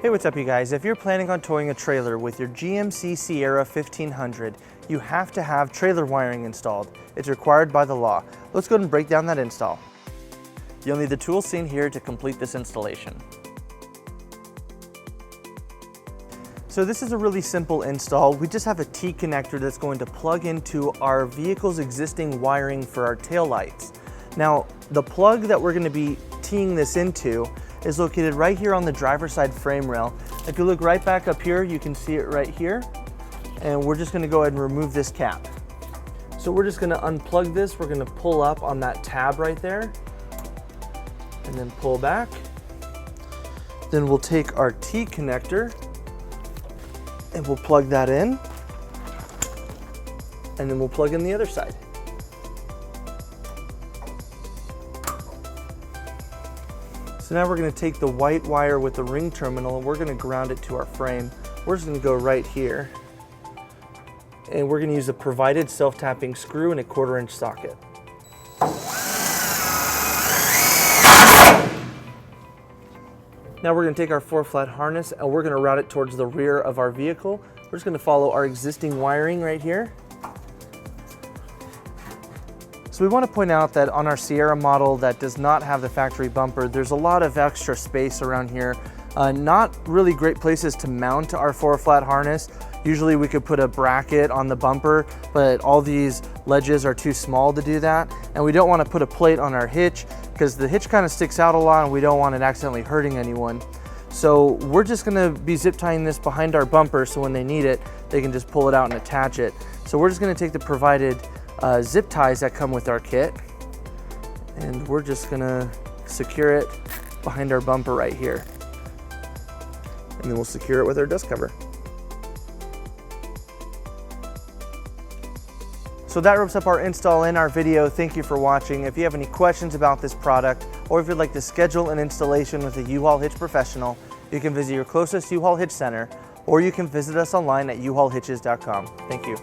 Hey, what's up you guys? If you're planning on towing a trailer with your GMC Sierra 1500, you have to have trailer wiring installed. It's required by the law. Let's go ahead and break down that install. You'll need the tools seen here to complete this installation. So this is a really simple install. We just have a T connector that's going to plug into our vehicle's existing wiring for our tail lights. Now, the plug that we're going to be teeing this into is located right here on the driver's side frame rail. If you look right back up here, you can see it right here. And we're just going to go ahead and remove this cap. So we're just going to unplug this. We're going to pull up on that tab right there and then pull back. Then we'll take our T connector and we'll plug that in, and then we'll plug in the other side. So now we're going to take the white wire with the ring terminal and we're going to ground it to our frame. We're just going to go right here, and we're going to use a provided self-tapping screw and a 1/4 inch socket. Now we're going to take our 4-flat harness and we're going to route it towards the rear of our vehicle. We're just going to follow our existing wiring right here. So we want to point out that on our Sierra model that does not have the factory bumper, there's a lot of extra space around here. Not really great places to mount our 4-flat harness. Usually we could put a bracket on the bumper, but all these ledges are too small to do that. And we don't want to put a plate on our hitch because the hitch kind of sticks out a lot and we don't want it accidentally hurting anyone. So we're just going to be zip tying this behind our bumper so when they need it, they can just pull it out and attach it. So we're just going to take the provided zip ties that come with our kit, and we're just going to secure it behind our bumper right here. And then we'll secure it with our dust cover. So that wraps up our install in our video. Thank you for watching. If you have any questions about this product, or if you'd like to schedule an installation with a U-Haul Hitch Professional, you can visit your closest U-Haul Hitch Center, or you can visit us online at uhaulhitches.com. Thank you.